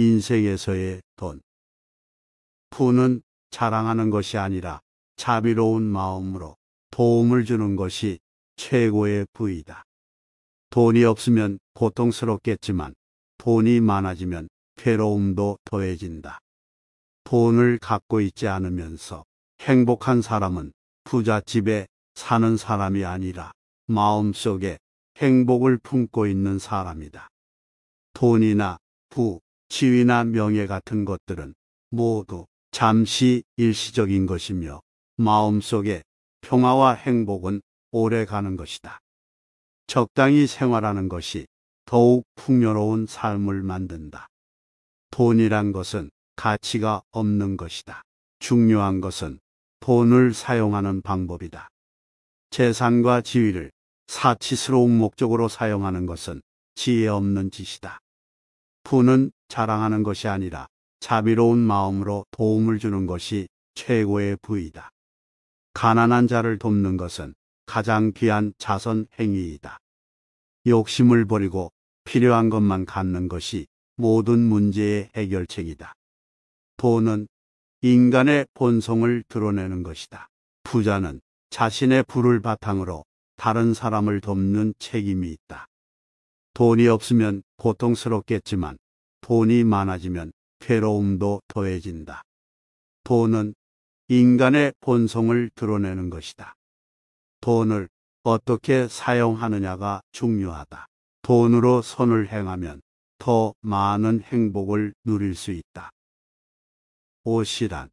인생에서의 돈. 부는 자랑하는 것이 아니라 자비로운 마음으로 도움을 주는 것이 최고의 부이다. 돈이 없으면 고통스럽겠지만 돈이 많아지면 괴로움도 더해진다. 돈을 갖고 있지 않으면서 행복한 사람은 부잣집에 사는 사람이 아니라 마음속에 행복을 품고 있는 사람이다. 돈이나 부, 지위나 명예 같은 것들은 모두 잠시 일시적인 것이며 마음속에 평화와 행복은 오래 가는 것이다. 적당히 생활하는 것이 더욱 풍요로운 삶을 만든다. 돈이란 것은 가치가 없는 것이다. 중요한 것은 돈을 사용하는 방법이다. 재산과 지위를 사치스러운 목적으로 사용하는 것은 지혜 없는 짓이다. 부는 자랑하는 것이 아니라 자비로운 마음으로 도움을 주는 것이 최고의 부이다. 가난한 자를 돕는 것은 가장 귀한 자선 행위이다. 욕심을 버리고 필요한 것만 갖는 것이 모든 문제의 해결책이다. 돈은 인간의 본성을 드러내는 것이다. 부자는 자신의 부를 바탕으로 다른 사람을 돕는 책임이 있다. 돈이 없으면 고통스럽겠지만 돈이 많아지면 괴로움도 더해진다. 돈은 인간의 본성을 드러내는 것이다. 돈을 어떻게 사용하느냐가 중요하다. 돈으로 선을 행하면 더 많은 행복을 누릴 수 있다. 옷이란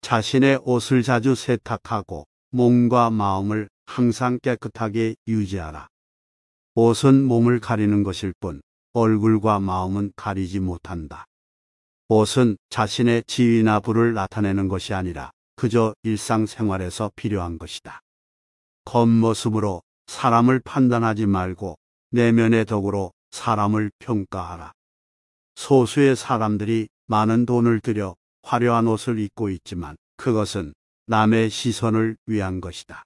자신의 옷을 자주 세탁하고 몸과 마음을 항상 깨끗하게 유지하라. 옷은 몸을 가리는 것일 뿐 얼굴과 마음은 가리지 못한다. 옷은 자신의 지위나 부를 나타내는 것이 아니라 그저 일상생활에서 필요한 것이다. 겉모습으로 사람을 판단하지 말고 내면의 덕으로 사람을 평가하라. 소수의 사람들이 많은 돈을 들여 화려한 옷을 입고 있지만 그것은 남의 시선을 위한 것이다.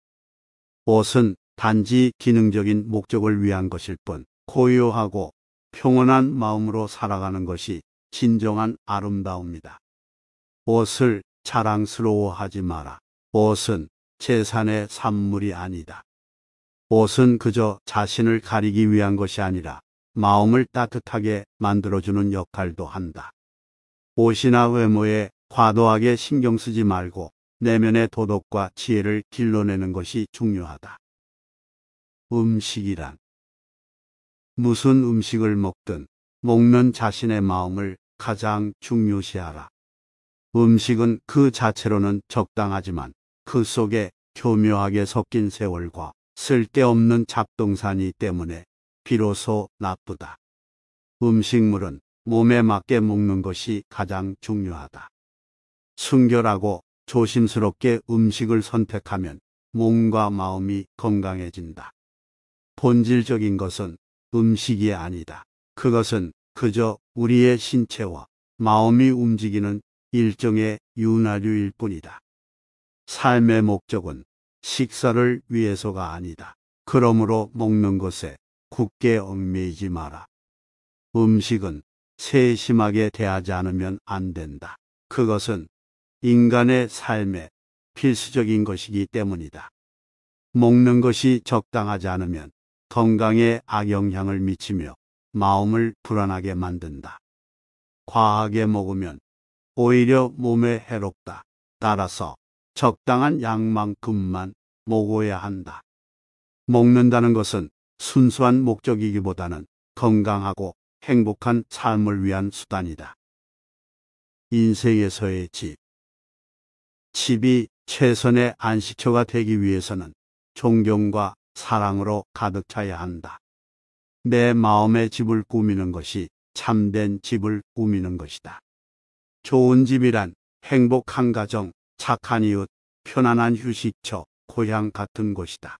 옷은 단지 기능적인 목적을 위한 것일 뿐 고요하고 평온한 마음으로 살아가는 것이 진정한 아름다움이다. 옷을 자랑스러워하지 마라. 옷은 재산의 산물이 아니다. 옷은 그저 자신을 가리기 위한 것이 아니라 마음을 따뜻하게 만들어주는 역할도 한다. 옷이나 외모에 과도하게 신경 쓰지 말고 내면의 도덕과 지혜를 길러내는 것이 중요하다. 음식이란 무슨 음식을 먹든 먹는 자신의 마음을 가장 중요시하라. 음식은 그 자체로는 적당하지만 그 속에 교묘하게 섞인 세월과 쓸데없는 잡동사니 때문에 비로소 나쁘다. 음식물은 몸에 맞게 먹는 것이 가장 중요하다. 순결하고 조심스럽게 음식을 선택하면 몸과 마음이 건강해진다. 본질적인 것은 음식이 아니다. 그것은 그저 우리의 신체와 마음이 움직이는 일종의 윤활유일 뿐이다. 삶의 목적은 식사를 위해서가 아니다. 그러므로 먹는 것에 굳게 얽매이지 마라. 음식은 세심하게 대하지 않으면 안 된다. 그것은 인간의 삶에 필수적인 것이기 때문이다. 먹는 것이 적당하지 않으면 건강에 악영향을 미치며 마음을 불안하게 만든다. 과하게 먹으면 오히려 몸에 해롭다. 따라서 적당한 양만큼만 먹어야 한다. 먹는다는 것은 순수한 목적이기보다는 건강하고 행복한 삶을 위한 수단이다. 인생에서의 집. 집이 최선의 안식처가 되기 위해서는 존경과 사랑으로 가득 차야 한다. 내 마음의 집을 꾸미는 것이 참된 집을 꾸미는 것이다. 좋은 집이란 행복한 가정, 착한 이웃, 편안한 휴식처, 고향 같은 곳이다.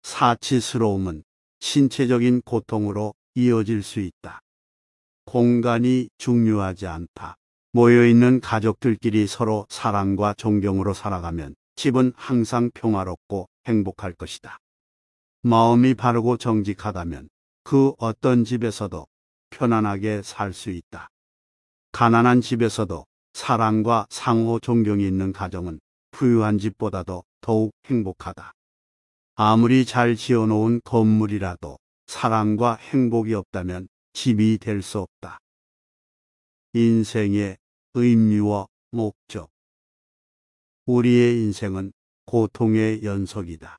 사치스러움은 신체적인 고통으로 이어질 수 있다. 공간이 중요하지 않다. 모여있는 가족들끼리 서로 사랑과 존경으로 살아가면 집은 항상 평화롭고 행복할 것이다. 마음이 바르고 정직하다면 그 어떤 집에서도 편안하게 살 수 있다. 가난한 집에서도 사랑과 상호 존경이 있는 가정은 부유한 집보다도 더욱 행복하다. 아무리 잘 지어놓은 건물이라도 사랑과 행복이 없다면 집이 될 수 없다. 인생의 의미와 목적. 우리의 인생은 고통의 연속이다.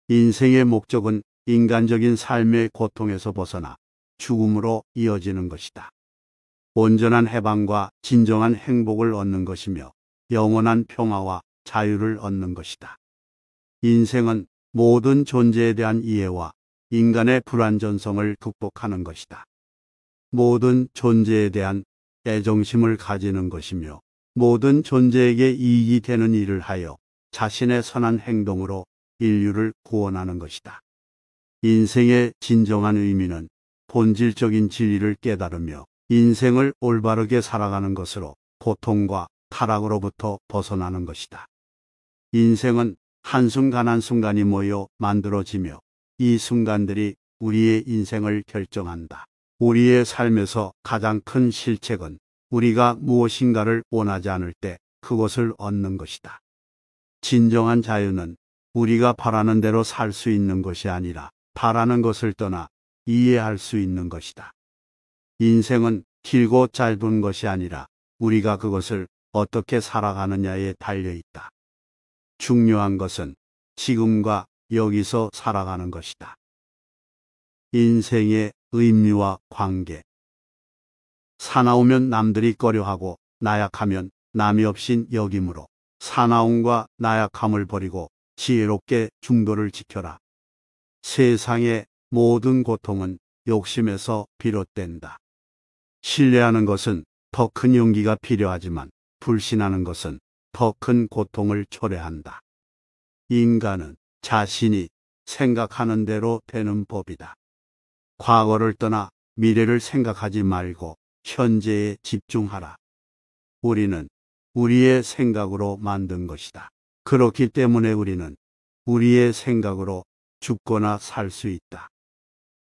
인생의 목적은 인간적인 삶의 고통에서 벗어나 죽음으로 이어지는 것이다. 온전한 해방과 진정한 행복을 얻는 것이며 영원한 평화와 자유를 얻는 것이다. 인생은 모든 존재에 대한 이해와 인간의 불완전성을 극복하는 것이다. 모든 존재에 대한 애정심을 가지는 것이며 모든 존재에게 이익이 되는 일을 하여 자신의 선한 행동으로 인류를 구원하는 것이다. 인생의 진정한 의미는 본질적인 진리를 깨달으며 인생을 올바르게 살아가는 것으로 고통과 타락으로부터 벗어나는 것이다. 인생은 한순간 한순간이 모여 만들어지며 이 순간들이 우리의 인생을 결정한다. 우리의 삶에서 가장 큰 실책은 우리가 무엇인가를 원하지 않을 때 그것을 얻는 것이다. 진정한 자유는 우리가 바라는 대로 살 수 있는 것이 아니라 바라는 것을 떠나 이해할 수 있는 것이다. 인생은 길고 짧은 것이 아니라 우리가 그것을 어떻게 살아가느냐에 달려 있다. 중요한 것은 지금과 여기서 살아가는 것이다. 인생의 의미와 관계. 사나우면 남들이 꺼려하고 나약하면 남이 없인 여김으로 사나움과 나약함을 버리고 지혜롭게 중도를 지켜라. 세상의 모든 고통은 욕심에서 비롯된다. 신뢰하는 것은 더 큰 용기가 필요하지만 불신하는 것은 더 큰 고통을 초래한다. 인간은 자신이 생각하는 대로 되는 법이다. 과거를 떠나 미래를 생각하지 말고 현재에 집중하라. 우리는 우리의 생각으로 만든 것이다. 그렇기 때문에 우리는 우리의 생각으로 죽거나 살 수 있다.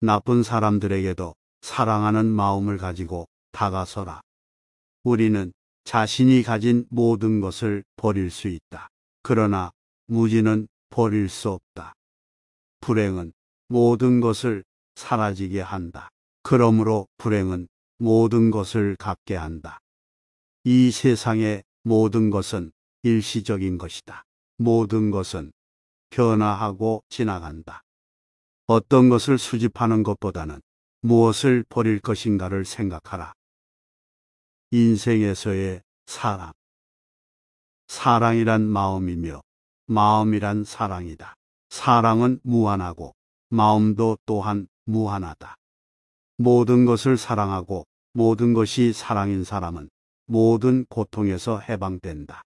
나쁜 사람들에게도 사랑하는 마음을 가지고 다가서라. 우리는 자신이 가진 모든 것을 버릴 수 있다. 그러나 무지는 버릴 수 없다. 불행은 모든 것을 사라지게 한다. 그러므로 불행은 모든 것을 갖게 한다. 이 세상의 모든 것은 일시적인 것이다. 모든 것은 변화하고 지나간다. 어떤 것을 수집하는 것보다는 무엇을 버릴 것인가를 생각하라. 인생에서의 사랑. 사랑이란 마음이며 마음이란 사랑이다. 사랑은 무한하고 마음도 또한 무한하다. 모든 것을 사랑하고 모든 것이 사랑인 사람은 모든 고통에서 해방된다.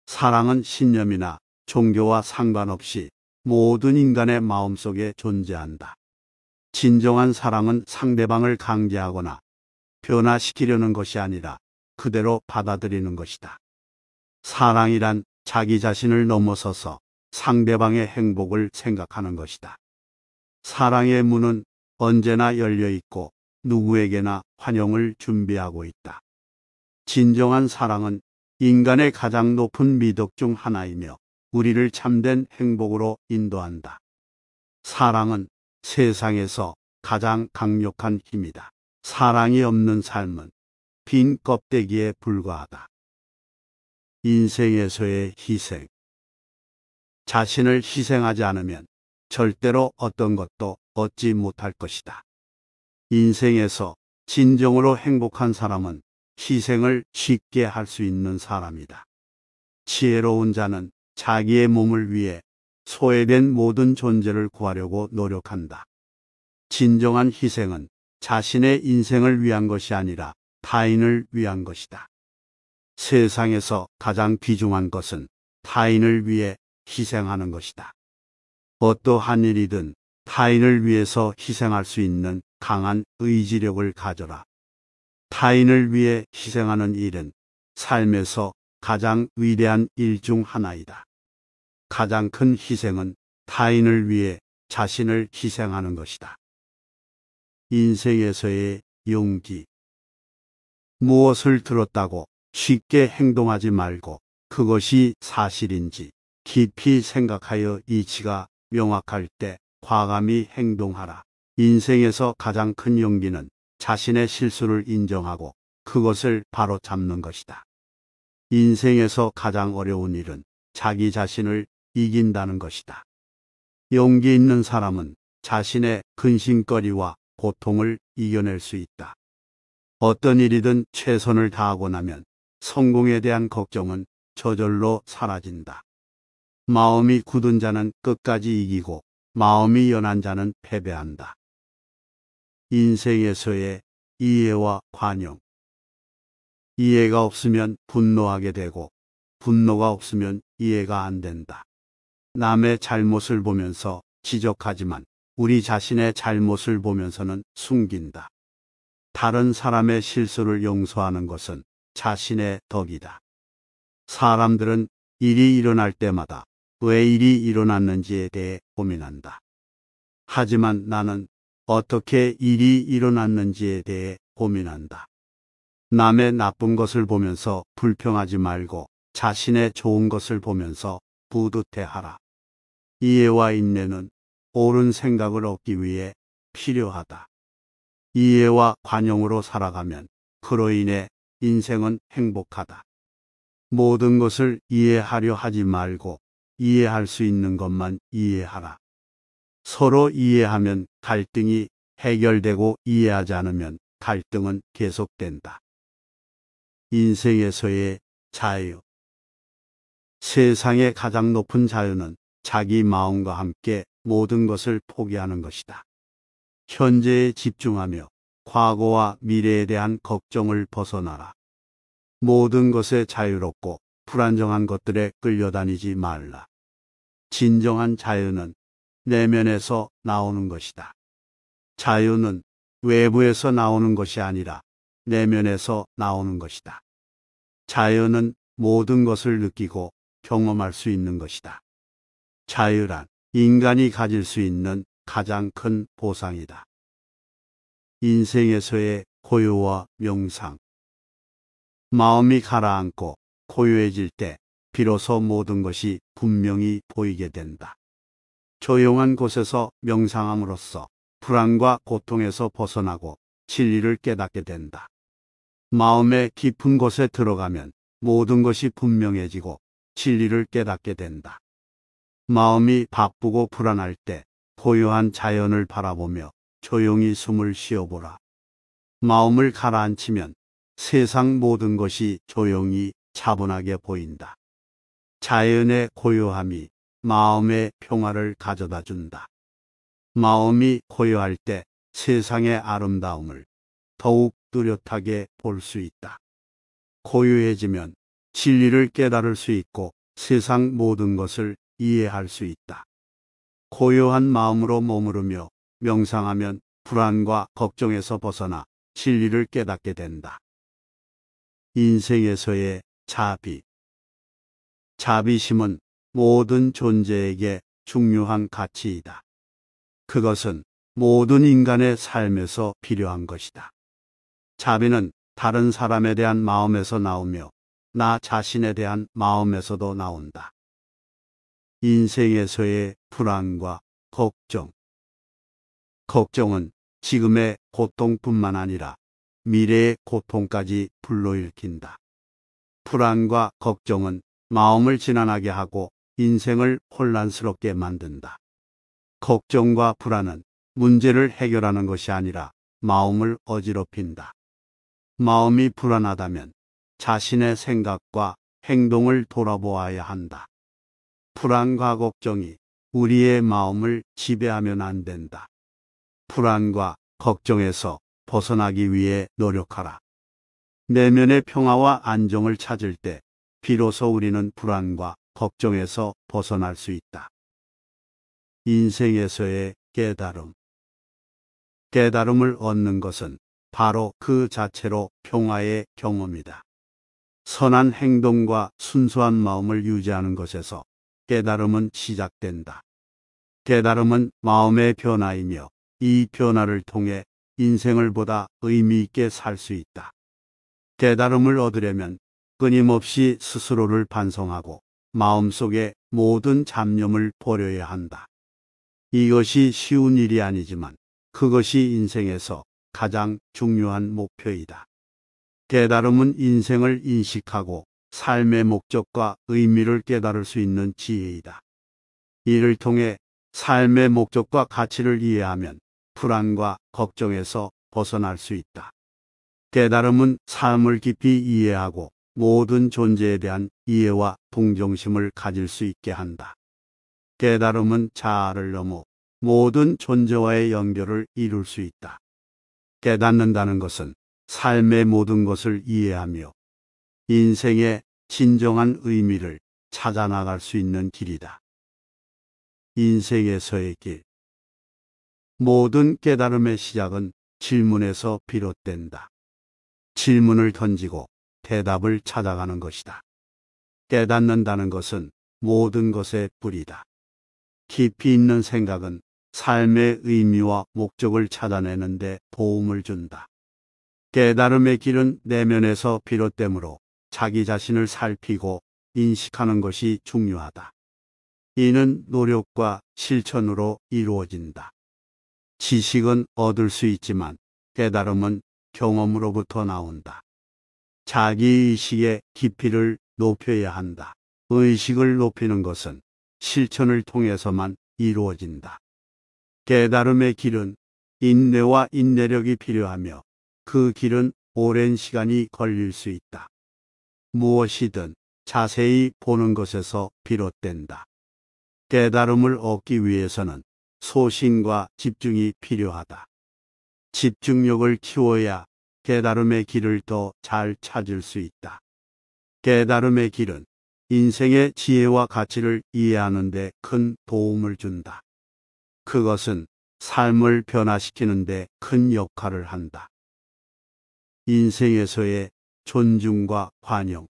사랑은 신념이나 종교와 상관없이 모든 인간의 마음속에 존재한다. 진정한 사랑은 상대방을 강제하거나 변화시키려는 것이 아니라 그대로 받아들이는 것이다. 사랑이란 자기 자신을 넘어서서 상대방의 행복을 생각하는 것이다. 사랑의 문은 언제나 열려 있고 누구에게나 환영을 준비하고 있다. 진정한 사랑은 인간의 가장 높은 미덕 중 하나이며 우리를 참된 행복으로 인도한다. 사랑은 세상에서 가장 강력한 힘이다. 사랑이 없는 삶은 빈 껍데기에 불과하다. 인생에서의 희생. 자신을 희생하지 않으면 절대로 어떤 것도 얻지 못할 것이다. 인생에서 진정으로 행복한 사람은 희생을 쉽게 할 수 있는 사람이다. 지혜로운 자는 자기의 몸을 위해 소외된 모든 존재를 구하려고 노력한다. 진정한 희생은 자신의 인생을 위한 것이 아니라 타인을 위한 것이다. 세상에서 가장 귀중한 것은 타인을 위해 희생하는 것이다. 어떠한 일이든 타인을 위해서 희생할 수 있는 강한 의지력을 가져라. 타인을 위해 희생하는 일은 삶에서 가장 위대한 일 중 하나이다. 가장 큰 희생은 타인을 위해 자신을 희생하는 것이다. 인생에서의 용기. 무엇을 들었다고 쉽게 행동하지 말고 그것이 사실인지 깊이 생각하여 이치가 명확할 때 과감히 행동하라. 인생에서 가장 큰 용기는 자신의 실수를 인정하고 그것을 바로잡는 것이다. 인생에서 가장 어려운 일은 자기 자신을 이긴다는 것이다. 용기 있는 사람은 자신의 근심거리와 고통을 이겨낼 수 있다. 어떤 일이든 최선을 다하고 나면 성공에 대한 걱정은 저절로 사라진다. 마음이 굳은 자는 끝까지 이기고 마음이 연한 자는 패배한다. 인생에서의 이해와 관용. 이해가 없으면 분노하게 되고 분노가 없으면 이해가 안 된다. 남의 잘못을 보면서 지적하지만 우리 자신의 잘못을 보면서는 숨긴다. 다른 사람의 실수를 용서하는 것은 자신의 덕이다. 사람들은 일이 일어날 때마다 왜 일이 일어났는지에 대해 고민한다. 하지만 나는 어떻게 일이 일어났는지에 대해 고민한다. 남의 나쁜 것을 보면서 불평하지 말고 자신의 좋은 것을 보면서 뿌듯해하라. 이해와 인내는 옳은 생각을 얻기 위해 필요하다. 이해와 관용으로 살아가면 그로 인해 인생은 행복하다. 모든 것을 이해하려 하지 말고 이해할 수 있는 것만 이해하라. 서로 이해하면 갈등이 해결되고 이해하지 않으면 갈등은 계속된다. 인생에서의 자유. 세상의 가장 높은 자유는 자기 마음과 함께 모든 것을 포기하는 것이다. 현재에 집중하며 과거와 미래에 대한 걱정을 벗어나라. 모든 것에 자유롭고 불안정한 것들에 끌려다니지 말라. 진정한 자유는 내면에서 나오는 것이다. 자유는 외부에서 나오는 것이 아니라 내면에서 나오는 것이다. 자유는 모든 것을 느끼고 경험할 수 있는 것이다. 자유란 인간이 가질 수 있는 가장 큰 보상이다. 인생에서의 고요와 명상. 마음이 가라앉고 고요해질 때 비로소 모든 것이 분명히 보이게 된다. 조용한 곳에서 명상함으로써 불안과 고통에서 벗어나고 진리를 깨닫게 된다. 마음의 깊은 곳에 들어가면 모든 것이 분명해지고 진리를 깨닫게 된다. 마음이 바쁘고 불안할 때 고요한 자연을 바라보며 조용히 숨을 쉬어보라. 마음을 가라앉히면 세상 모든 것이 조용히 차분하게 보인다. 자연의 고요함이 마음의 평화를 가져다 준다. 마음이 고요할 때 세상의 아름다움을 더욱 뚜렷하게 볼 수 있다. 고요해지면 진리를 깨달을 수 있고 세상 모든 것을 이해할 수 있다. 고요한 마음으로 머무르며 명상하면 불안과 걱정에서 벗어나 진리를 깨닫게 된다. 인생에서의 자비. 자비심은 모든 존재에게 중요한 가치이다. 그것은 모든 인간의 삶에서 필요한 것이다. 자비는 다른 사람에 대한 마음에서 나오며 나 자신에 대한 마음에서도 나온다. 인생에서의 불안과 걱정. 걱정은 지금의 고통뿐만 아니라 미래의 고통까지 불러일으킨다. 불안과 걱정은 마음을 지난하게 하고 인생을 혼란스럽게 만든다. 걱정과 불안은 문제를 해결하는 것이 아니라 마음을 어지럽힌다. 마음이 불안하다면 자신의 생각과 행동을 돌아보아야 한다. 불안과 걱정이 우리의 마음을 지배하면 안 된다. 불안과 걱정에서 벗어나기 위해 노력하라. 내면의 평화와 안정을 찾을 때 비로소 우리는 불안과 걱정에서 벗어날 수 있다. 인생에서의 깨달음. 깨달음을 얻는 것은 바로 그 자체로 평화의 경험이다. 선한 행동과 순수한 마음을 유지하는 것에서 깨달음은 시작된다. 깨달음은 마음의 변화이며 이 변화를 통해 인생을 보다 의미 있게 살 수 있다. 깨달음을 얻으려면 끊임없이 스스로를 반성하고 마음속의 모든 잡념을 버려야 한다. 이것이 쉬운 일이 아니지만 그것이 인생에서 가장 중요한 목표이다. 깨달음은 인생을 인식하고 삶의 목적과 의미를 깨달을 수 있는 지혜이다. 이를 통해 삶의 목적과 가치를 이해하면 불안과 걱정에서 벗어날 수 있다. 깨달음은 삶을 깊이 이해하고 모든 존재에 대한 이해와 동정심을 가질 수 있게 한다. 깨달음은 자아를 넘어 모든 존재와의 연결을 이룰 수 있다. 깨닫는다는 것은 삶의 모든 것을 이해하며 인생의 진정한 의미를 찾아 나갈 수 있는 길이다. 인생에서의 길. 모든 깨달음의 시작은 질문에서 비롯된다. 질문을 던지고 대답을 찾아가는 것이다. 깨닫는다는 것은 모든 것의 뿌리다. 깊이 있는 생각은 삶의 의미와 목적을 찾아내는 데 도움을 준다. 깨달음의 길은 내면에서 비롯되므로 자기 자신을 살피고 인식하는 것이 중요하다. 이는 노력과 실천으로 이루어진다. 지식은 얻을 수 있지만 깨달음은 경험으로부터 나온다. 자기의식의 깊이를 높여야 한다. 의식을 높이는 것은 실천을 통해서만 이루어진다. 깨달음의 길은 인내와 인내력이 필요하며 그 길은 오랜 시간이 걸릴 수 있다. 무엇이든 자세히 보는 것에서 비롯된다. 깨달음을 얻기 위해서는 소신과 집중이 필요하다. 집중력을 키워야 깨달음의 길을 더 잘 찾을 수 있다. 깨달음의 길은 인생의 지혜와 가치를 이해하는 데 큰 도움을 준다. 그것은 삶을 변화시키는 데 큰 역할을 한다. 인생에서의 존중과 관용.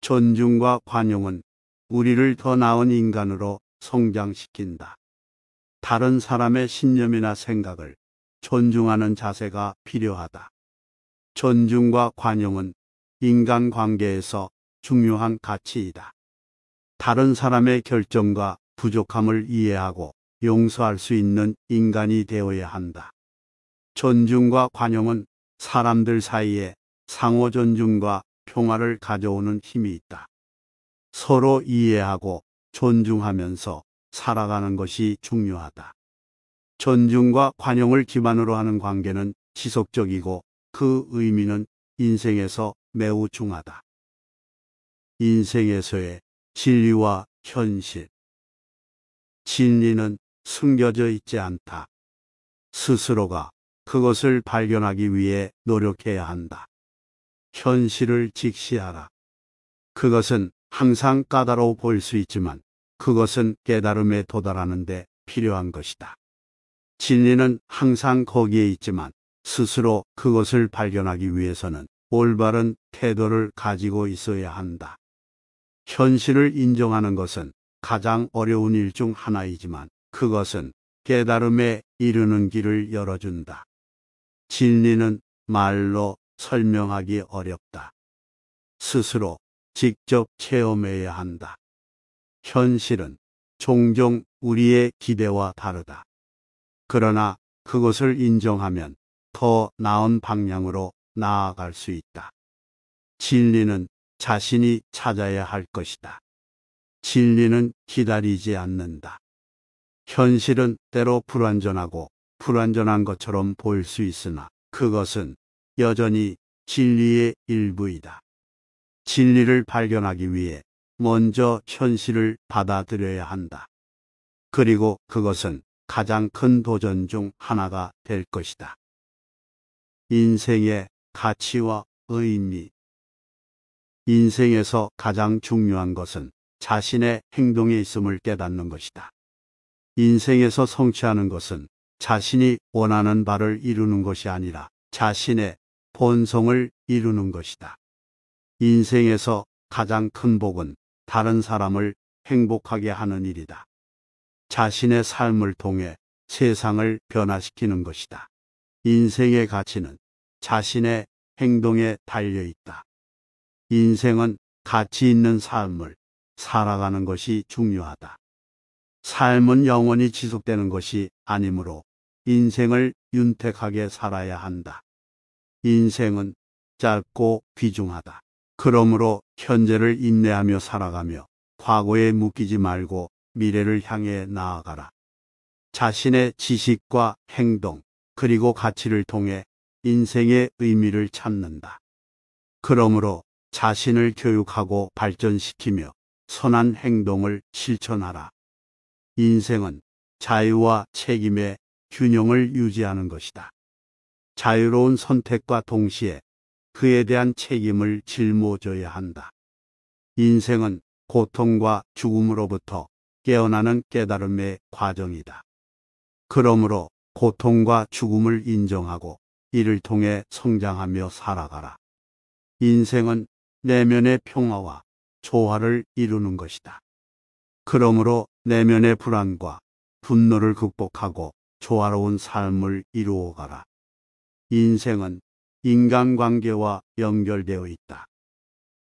존중과 관용은 우리를 더 나은 인간으로 성장시킨다. 다른 사람의 신념이나 생각을 존중하는 자세가 필요하다. 존중과 관용은 인간관계에서 중요한 가치이다. 다른 사람의 결정과 부족함을 이해하고 용서할 수 있는 인간이 되어야 한다. 존중과 관용은 사람들 사이에 상호 존중과 평화를 가져오는 힘이 있다. 서로 이해하고 존중하면서 살아가는 것이 중요하다. 존중과 관용을 기반으로 하는 관계는 지속적이고 그 의미는 인생에서 매우 중하다. 인생에서의 진리와 현실. 진리는 숨겨져 있지 않다. 스스로가 그것을 발견하기 위해 노력해야 한다. 현실을 직시하라. 그것은 항상 까다로워 보일 수 있지만 그것은 깨달음에 도달하는 데 필요한 것이다. 진리는 항상 거기에 있지만 스스로 그것을 발견하기 위해서는 올바른 태도를 가지고 있어야 한다. 현실을 인정하는 것은 가장 어려운 일 중 하나이지만 그것은 깨달음에 이르는 길을 열어준다. 진리는 말로 설명하기 어렵다. 스스로 직접 체험해야 한다. 현실은 종종 우리의 기대와 다르다. 그러나 그것을 인정하면 더 나은 방향으로 나아갈 수 있다. 진리는 자신이 찾아야 할 것이다. 진리는 기다리지 않는다. 현실은 때로 불완전하고 불완전한 것처럼 보일 수 있으나 그것은 여전히 진리의 일부이다. 진리를 발견하기 위해 먼저 현실을 받아들여야 한다. 그리고 그것은 가장 큰 도전 중 하나가 될 것이다. 인생의 가치와 의미. 인생에서 가장 중요한 것은 자신의 행동에 있음을 깨닫는 것이다. 인생에서 성취하는 것은 자신이 원하는 바를 이루는 것이 아니라 자신의 본성을 이루는 것이다. 인생에서 가장 큰 복은 다른 사람을 행복하게 하는 일이다. 자신의 삶을 통해 세상을 변화시키는 것이다. 인생의 가치는 자신의 행동에 달려 있다. 인생은 가치 있는 삶을 살아가는 것이 중요하다. 삶은 영원히 지속되는 것이 아니므로 인생을 윤택하게 살아야 한다. 인생은 짧고 귀중하다. 그러므로 현재를 인내하며 살아가며 과거에 묶이지 말고 미래를 향해 나아가라. 자신의 지식과 행동, 그리고 가치를 통해 인생의 의미를 찾는다. 그러므로 자신을 교육하고 발전시키며 선한 행동을 실천하라. 인생은 자유와 책임의 균형을 유지하는 것이다. 자유로운 선택과 동시에 그에 대한 책임을 짊어져야 한다. 인생은 고통과 죽음으로부터 깨어나는 깨달음의 과정이다. 그러므로 고통과 죽음을 인정하고 이를 통해 성장하며 살아가라. 인생은 내면의 평화와 조화를 이루는 것이다. 그러므로 내면의 불안과 분노를 극복하고 조화로운 삶을 이루어가라. 인생은 인간관계와 연결되어 있다.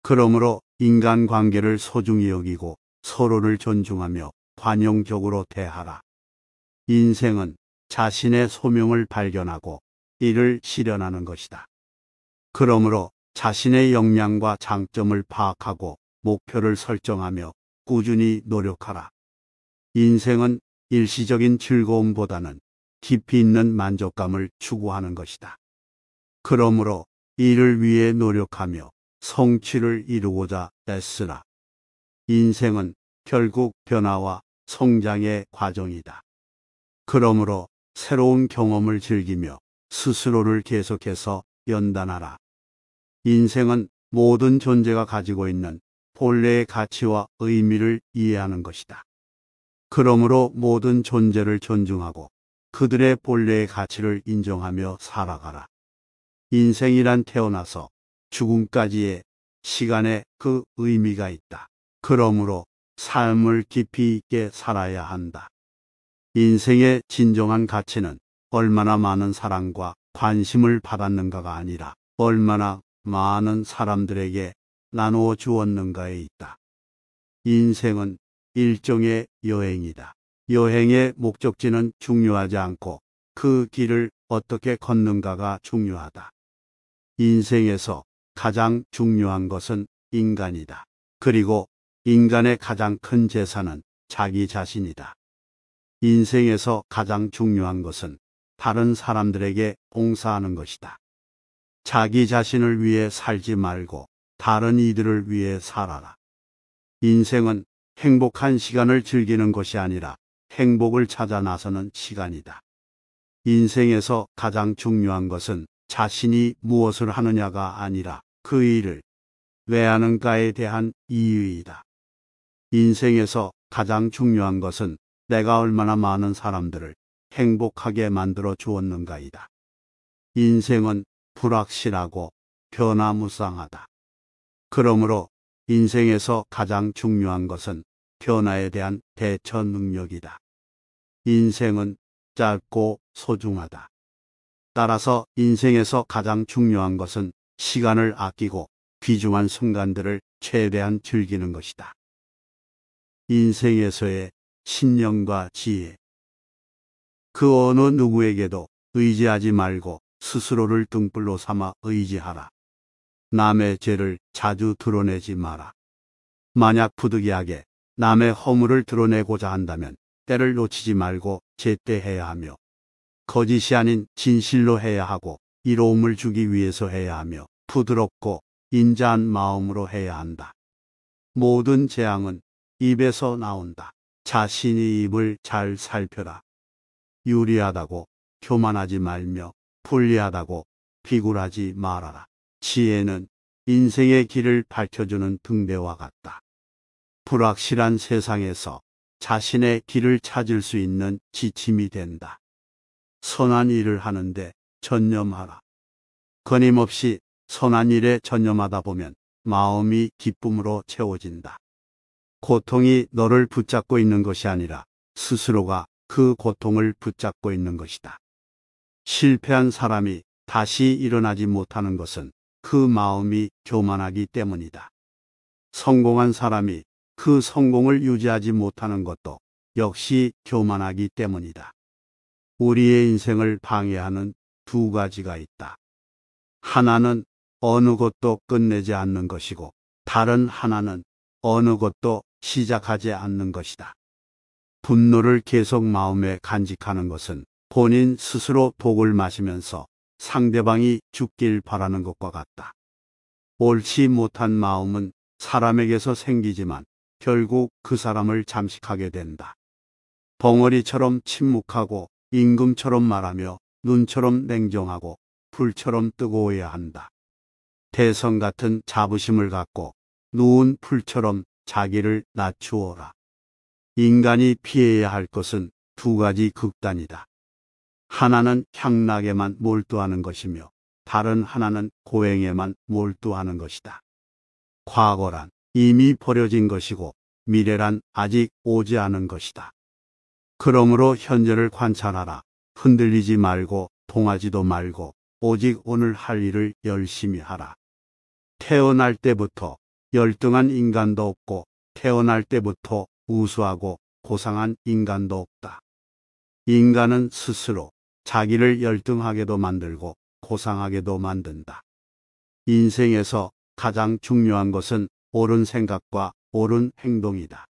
그러므로 인간관계를 소중히 여기고 서로를 존중하며 관용적으로 대하라. 인생은 자신의 소명을 발견하고 이를 실현하는 것이다. 그러므로 자신의 역량과 장점을 파악하고 목표를 설정하며 꾸준히 노력하라. 인생은 일시적인 즐거움보다는 깊이 있는 만족감을 추구하는 것이다. 그러므로 이를 위해 노력하며 성취를 이루고자 애쓰라. 인생은 결국 변화와 성장의 과정이다. 그러므로 새로운 경험을 즐기며 스스로를 계속해서 연단하라. 인생은 모든 존재가 가지고 있는 본래의 가치와 의미를 이해하는 것이다. 그러므로 모든 존재를 존중하고 그들의 본래의 가치를 인정하며 살아가라. 인생이란 태어나서 죽음까지의 시간에 그 의미가 있다. 그러므로 삶을 깊이 있게 살아야 한다. 인생의 진정한 가치는 얼마나 많은 사랑과 관심을 받았는가가 아니라 얼마나 많은 사람들에게 나누어 주었는가에 있다. 인생은 일종의 여행이다. 여행의 목적지는 중요하지 않고 그 길을 어떻게 걷는가가 중요하다. 인생에서 가장 중요한 것은 인간이다. 그리고 인간의 가장 큰 재산은 자기 자신이다. 인생에서 가장 중요한 것은 다른 사람들에게 봉사하는 것이다. 자기 자신을 위해 살지 말고 다른 이들을 위해 살아라. 인생은 행복한 시간을 즐기는 것이 아니라 행복을 찾아 나서는 시간이다. 인생에서 가장 중요한 것은 자신이 무엇을 하느냐가 아니라 그 일을 왜 하는가에 대한 이유이다. 인생에서 가장 중요한 것은 내가 얼마나 많은 사람들을 행복하게 만들어 주었는가이다. 인생은 불확실하고 변화무쌍하다. 그러므로 인생에서 가장 중요한 것은 변화에 대한 대처 능력이다. 인생은 짧고 소중하다. 따라서 인생에서 가장 중요한 것은 시간을 아끼고 귀중한 순간들을 최대한 즐기는 것이다. 인생에서의 신념과 지혜. 그 어느 누구에게도 의지하지 말고 스스로를 등불로 삼아 의지하라. 남의 죄를 자주 드러내지 마라. 만약 부득이하게 남의 허물을 드러내고자 한다면 때를 놓치지 말고 제때 해야 하며 거짓이 아닌 진실로 해야 하고 이로움을 주기 위해서 해야 하며 부드럽고 인자한 마음으로 해야 한다. 모든 재앙은 입에서 나온다. 자신의 입을 잘 살펴라. 유리하다고 교만하지 말며 불리하다고 비굴하지 말아라. 지혜는 인생의 길을 밝혀주는 등대와 같다. 불확실한 세상에서 자신의 길을 찾을 수 있는 지침이 된다. 선한 일을 하는데 전념하라. 끊임없이 선한 일에 전념하다 보면 마음이 기쁨으로 채워진다. 고통이 너를 붙잡고 있는 것이 아니라 스스로가 그 고통을 붙잡고 있는 것이다. 실패한 사람이 다시 일어나지 못하는 것은 그 마음이 교만하기 때문이다. 성공한 사람이 그 성공을 유지하지 못하는 것도 역시 교만하기 때문이다. 우리의 인생을 방해하는 두 가지가 있다. 하나는 어느 것도 끝내지 않는 것이고, 다른 하나는 어느 것도 시작하지 않는 것이다. 분노를 계속 마음에 간직하는 것은 본인 스스로 독을 마시면서 상대방이 죽길 바라는 것과 같다. 옳지 못한 마음은 사람에게서 생기지만 결국 그 사람을 잠식하게 된다. 벙어리처럼 침묵하고 임금처럼 말하며 눈처럼 냉정하고 불처럼 뜨거워야 한다. 대성 같은 자부심을 갖고 누운 풀처럼 자기를 낮추어라. 인간이 피해야 할 것은 두 가지 극단이다. 하나는 향락에만 몰두하는 것이며 다른 하나는 고행에만 몰두하는 것이다. 과거란 이미 버려진 것이고 미래란 아직 오지 않은 것이다. 그러므로 현재를 관찰하라. 흔들리지 말고 동하지도 말고 오직 오늘 할 일을 열심히 하라. 태어날 때부터 열등한 인간도 없고 태어날 때부터 우수하고 고상한 인간도 없다. 인간은 스스로 자기를 열등하게도 만들고 고상하게도 만든다. 인생에서 가장 중요한 것은 옳은 생각과 옳은 행동이다.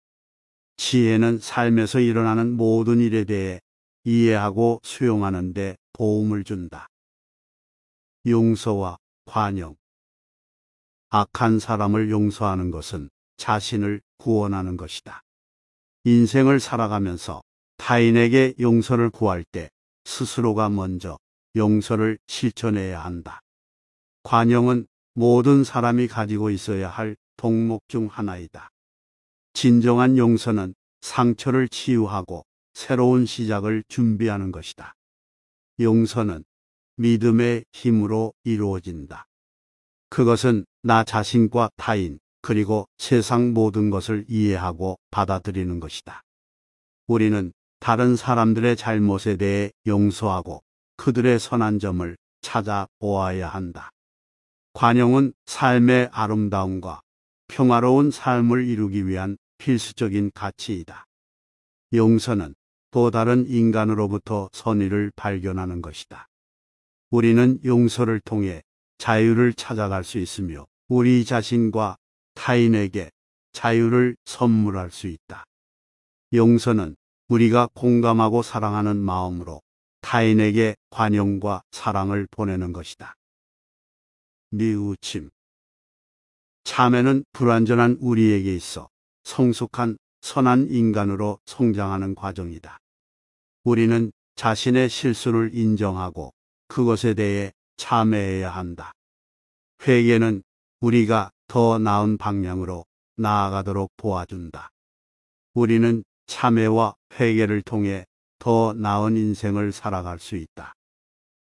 지혜는 삶에서 일어나는 모든 일에 대해 이해하고 수용하는 데 도움을 준다. 용서와 관용. 악한 사람을 용서하는 것은 자신을 구원하는 것이다. 인생을 살아가면서 타인에게 용서를 구할 때 스스로가 먼저 용서를 실천해야 한다. 관용은 모든 사람이 가지고 있어야 할 덕목 중 하나이다. 진정한 용서는 상처를 치유하고 새로운 시작을 준비하는 것이다. 용서는 믿음의 힘으로 이루어진다. 그것은 나 자신과 타인, 그리고 세상 모든 것을 이해하고 받아들이는 것이다. 우리는 다른 사람들의 잘못에 대해 용서하고 그들의 선한 점을 찾아보아야 한다. 관용은 삶의 아름다움과 평화로운 삶을 이루기 위한 필수적인 가치이다. 용서는 또 다른 인간으로부터 선의를 발견하는 것이다. 우리는 용서를 통해 자유를 찾아갈 수 있으며 우리 자신과 타인에게 자유를 선물할 수 있다. 용서는 우리가 공감하고 사랑하는 마음으로 타인에게 관용과 사랑을 보내는 것이다. 뉘우침. 참회는 불완전한 우리에게 있어 성숙한 선한 인간으로 성장하는 과정이다. 우리는 자신의 실수를 인정하고 그것에 대해 참회해야 한다. 회개는 우리가 더 나은 방향으로 나아가도록 도와준다. 우리는 참회와 회개를 통해 더 나은 인생을 살아갈 수 있다.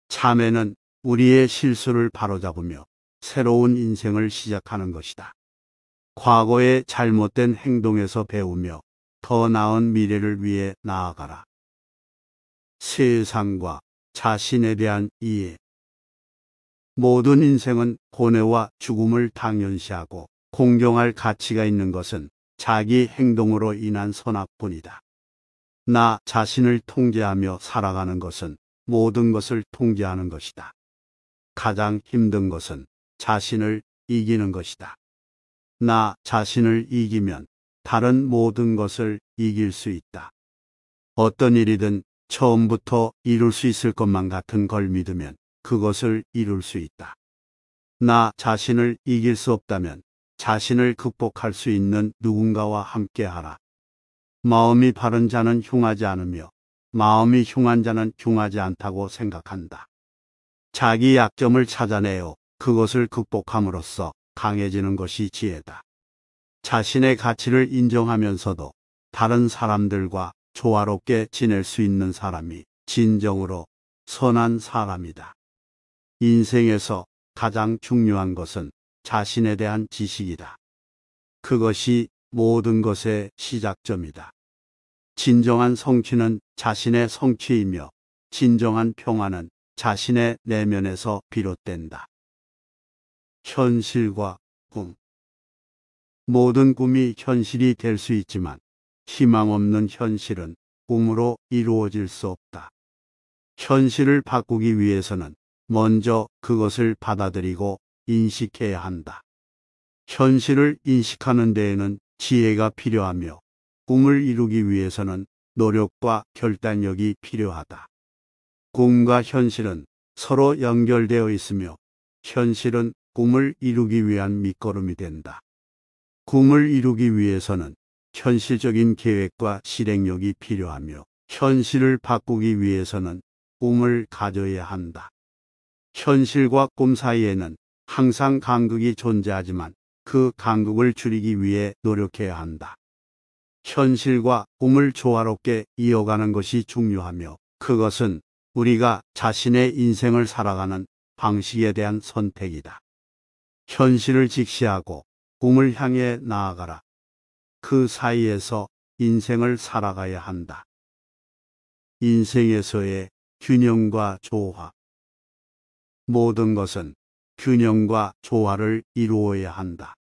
참회는 우리의 실수를 바로잡으며 새로운 인생을 시작하는 것이다. 과거의 잘못된 행동에서 배우며 더 나은 미래를 위해 나아가라. 세상과 자신에 대한 이해. 모든 인생은 고뇌와 죽음을 당연시하고 공경할 가치가 있는 것은 자기 행동으로 인한 선악뿐이다. 나 자신을 통제하며 살아가는 것은 모든 것을 통제하는 것이다. 가장 힘든 것은 자신을 이기는 것이다. 나 자신을 이기면 다른 모든 것을 이길 수 있다. 어떤 일이든 처음부터 이룰 수 있을 것만 같은 걸 믿으면 그것을 이룰 수 있다. 나 자신을 이길 수 없다면 자신을 극복할 수 있는 누군가와 함께하라. 마음이 바른 자는 흉하지 않으며 마음이 흉한 자는 흉하지 않다고 생각한다. 자기 약점을 찾아내어 그것을 극복함으로써 강해지는 것이 지혜다. 자신의 가치를 인정하면서도 다른 사람들과 조화롭게 지낼 수 있는 사람이 진정으로 선한 사람이다. 인생에서 가장 중요한 것은 자신에 대한 지식이다. 그것이 모든 것의 시작점이다. 진정한 성취는 자신의 성취이며 진정한 평화는 자신의 내면에서 비롯된다. 현실과 꿈. 모든 꿈이 현실이 될 수 있지만 희망 없는 현실은 꿈으로 이루어질 수 없다. 현실을 바꾸기 위해서는 먼저 그것을 받아들이고 인식해야 한다. 현실을 인식하는 데에는 지혜가 필요하며 꿈을 이루기 위해서는 노력과 결단력이 필요하다. 꿈과 현실은 서로 연결되어 있으며 현실은 꿈을 이루기 위한 밑거름이 된다. 꿈을 이루기 위해서는 현실적인 계획과 실행력이 필요하며 현실을 바꾸기 위해서는 꿈을 가져야 한다. 현실과 꿈 사이에는 항상 간극이 존재하지만 그 간극을 줄이기 위해 노력해야 한다. 현실과 꿈을 조화롭게 이어가는 것이 중요하며 그것은 우리가 자신의 인생을 살아가는 방식에 대한 선택이다. 현실을 직시하고 꿈을 향해 나아가라. 그 사이에서 인생을 살아가야 한다. 인생에서의 균형과 조화. 모든 것은 균형과 조화를 이루어야 한다.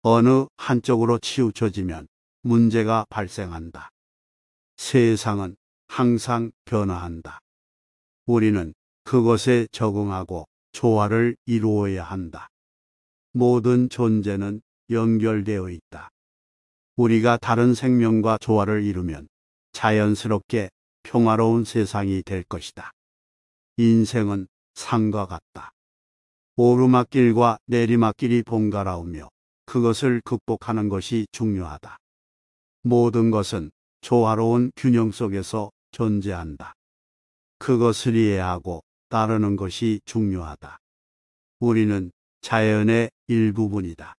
어느 한쪽으로 치우쳐지면 문제가 발생한다. 세상은 항상 변화한다. 우리는 그것에 적응하고 조화를 이루어야 한다. 모든 존재는 연결되어 있다. 우리가 다른 생명과 조화를 이루면 자연스럽게 평화로운 세상이 될 것이다. 인생은 산과 같다. 오르막길과 내리막길이 번갈아오며 그것을 극복하는 것이 중요하다. 모든 것은 조화로운 균형 속에서 존재한다. 그것을 이해하고 따르는 것이 중요하다. 우리는 자연의 일부분이다.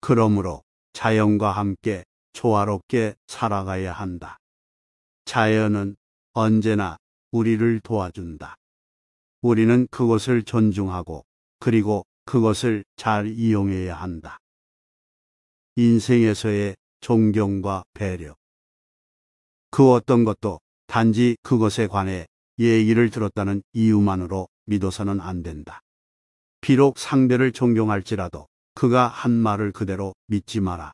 그러므로 자연과 함께 조화롭게 살아가야 한다. 자연은 언제나 우리를 도와준다. 우리는 그것을 존중하고 그리고 그것을 잘 이용해야 한다. 인생에서의 존경과 배려. 그 어떤 것도 단지 그것에 관해 얘기를 들었다는 이유만으로 믿어서는 안 된다. 비록 상대를 존경할지라도 그가 한 말을 그대로 믿지 마라.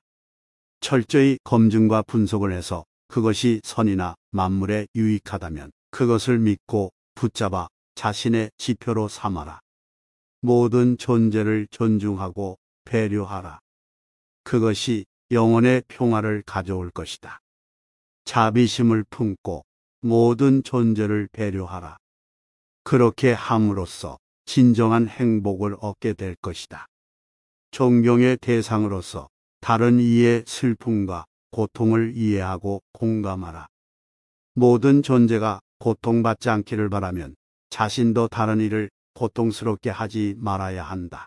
철저히 검증과 분석을 해서 그것이 선이나 만물에 유익하다면 그것을 믿고 붙잡아 자신의 지표로 삼아라. 모든 존재를 존중하고 배려하라. 그것이 영혼의 평화를 가져올 것이다. 자비심을 품고 모든 존재를 배려하라. 그렇게 함으로써 진정한 행복을 얻게 될 것이다. 존경의 대상으로서 다른 이의 슬픔과 고통을 이해하고 공감하라. 모든 존재가 고통받지 않기를 바라면 자신도 다른 이를 고통스럽게 하지 말아야 한다.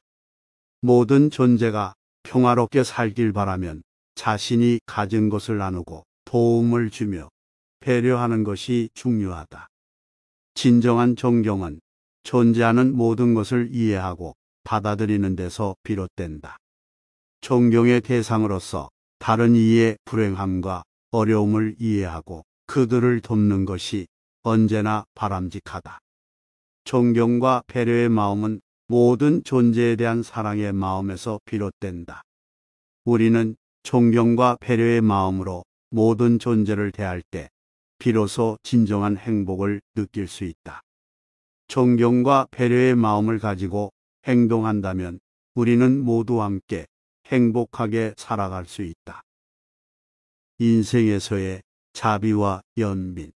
모든 존재가 평화롭게 살길 바라면 자신이 가진 것을 나누고 도움을 주며 배려하는 것이 중요하다. 진정한 존경은 존재하는 모든 것을 이해하고 받아들이는 데서 비롯된다. 존경의 대상으로서 다른 이의 불행함과 어려움을 이해하고 그들을 돕는 것이 언제나 바람직하다. 존경과 배려의 마음은 모든 존재에 대한 사랑의 마음에서 비롯된다. 우리는 존경과 배려의 마음으로 모든 존재를 대할 때 비로소 진정한 행복을 느낄 수 있다. 존경과 배려의 마음을 가지고 행동한다면 우리는 모두 함께 행복하게 살아갈 수 있다. 인생에서의 자비와 연민.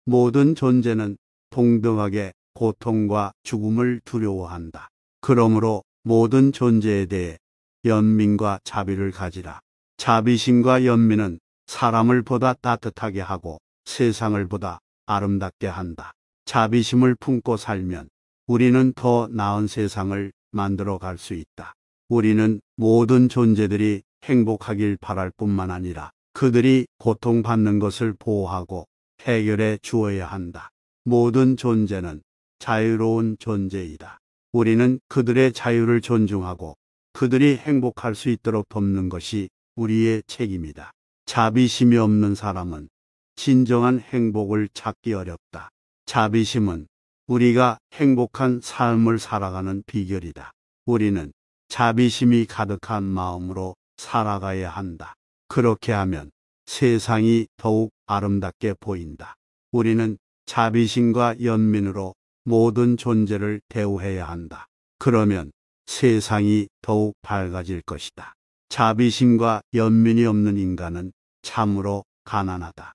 모든 존재는 동등하게 고통과 죽음을 두려워한다. 그러므로 모든 존재에 대해 연민과 자비를 가지라. 자비심과 연민은 사람을 보다 따뜻하게 하고 세상을 보다 아름답게 한다. 자비심을 품고 살면 우리는 더 나은 세상을 만들어 갈 수 있다. 우리는 모든 존재들이 행복하길 바랄 뿐만 아니라 그들이 고통받는 것을 보호하고 해결해 주어야 한다. 모든 존재는 자유로운 존재이다. 우리는 그들의 자유를 존중하고 그들이 행복할 수 있도록 돕는 것이 우리의 책임이다. 자비심이 없는 사람은 진정한 행복을 찾기 어렵다. 자비심은 우리가 행복한 삶을 살아가는 비결이다. 우리는 자비심이 가득한 마음으로 살아가야 한다. 그렇게 하면 세상이 더욱 아름답게 보인다. 우리는 자비심과 연민으로 모든 존재를 대우해야 한다. 그러면 세상이 더욱 밝아질 것이다. 자비심과 연민이 없는 인간은 참으로 가난하다.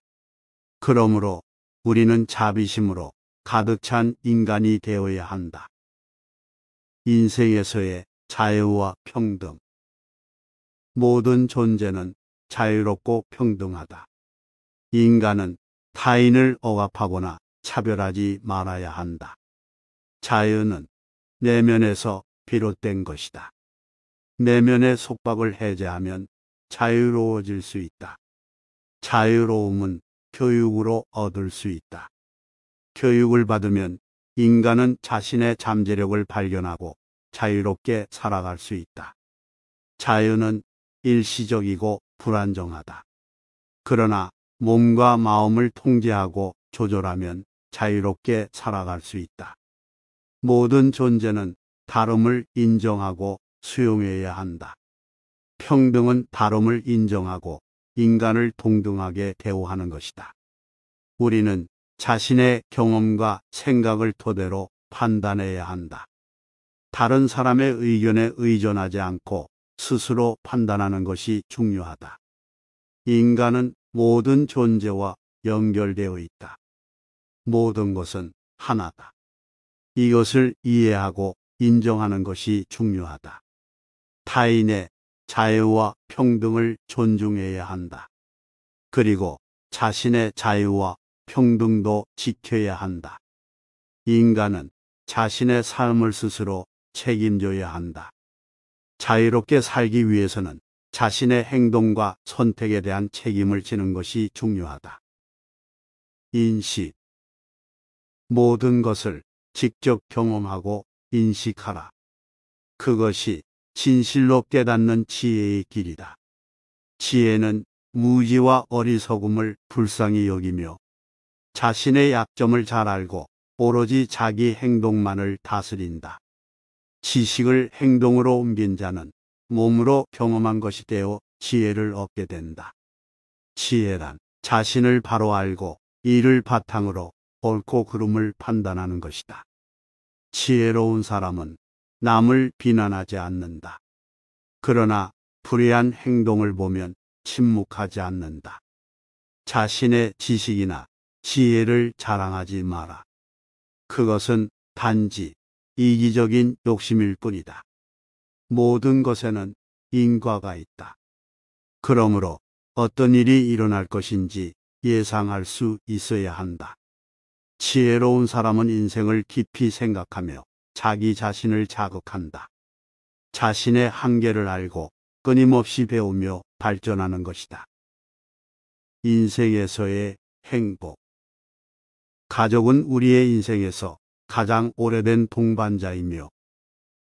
그러므로 우리는 자비심으로 가득 찬 인간이 되어야 한다. 인생에서의 자유와 평등. 모든 존재는 자유롭고 평등하다. 인간은 타인을 억압하거나 차별하지 말아야 한다. 자유는 내면에서 비롯된 것이다. 내면의 속박을 해제하면 자유로워질 수 있다. 자유로움은 교육으로 얻을 수 있다. 교육을 받으면 인간은 자신의 잠재력을 발견하고 자유롭게 살아갈 수 있다. 자유는 일시적이고 불안정하다. 그러나 몸과 마음을 통제하고 조절하면 자유롭게 살아갈 수 있다. 모든 존재는 다름을 인정하고 수용해야 한다. 평등은 다름을 인정하고 인간을 동등하게 대우하는 것이다. 우리는 자신의 경험과 생각을 토대로 판단해야 한다. 다른 사람의 의견에 의존하지 않고 스스로 판단하는 것이 중요하다. 인간은 모든 존재와 연결되어 있다. 모든 것은 하나다. 이것을 이해하고 인정하는 것이 중요하다. 타인의 자유와 평등을 존중해야 한다. 그리고 자신의 자유와 평등도 지켜야 한다. 인간은 자신의 삶을 스스로 책임져야 한다. 자유롭게 살기 위해서는 자신의 행동과 선택에 대한 책임을 지는 것이 중요하다. 인식. 모든 것을 직접 경험하고 인식하라. 그것이 진실로 깨닫는 지혜의 길이다. 지혜는 무지와 어리석음을 불쌍히 여기며 자신의 약점을 잘 알고 오로지 자기 행동만을 다스린다. 지식을 행동으로 옮긴 자는 몸으로 경험한 것이 되어 지혜를 얻게 된다. 지혜란 자신을 바로 알고 이를 바탕으로 옳고 그름을 판단하는 것이다. 지혜로운 사람은 남을 비난하지 않는다. 그러나 불의한 행동을 보면 침묵하지 않는다. 자신의 지식이나 지혜를 자랑하지 마라. 그것은 단지 이기적인 욕심일 뿐이다. 모든 것에는 인과가 있다. 그러므로 어떤 일이 일어날 것인지 예상할 수 있어야 한다. 지혜로운 사람은 인생을 깊이 생각하며 자기 자신을 자극한다. 자신의 한계를 알고 끊임없이 배우며 발전하는 것이다. 인생에서의 행복. 가족은 우리의 인생에서 가장 오래된 동반자이며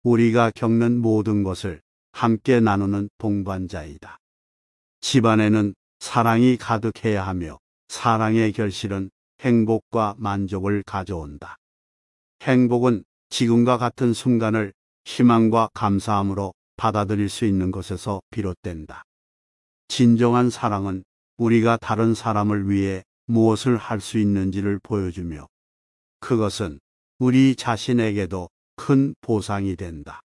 우리가 겪는 모든 것을 함께 나누는 동반자이다. 집안에는 사랑이 가득해야 하며 사랑의 결실은 행복과 만족을 가져온다. 행복은 지금과 같은 순간을 희망과 감사함으로 받아들일 수 있는 것에서 비롯된다. 진정한 사랑은 우리가 다른 사람을 위해 무엇을 할 수 있는지를 보여주며 그것은 우리 자신에게도 큰 보상이 된다.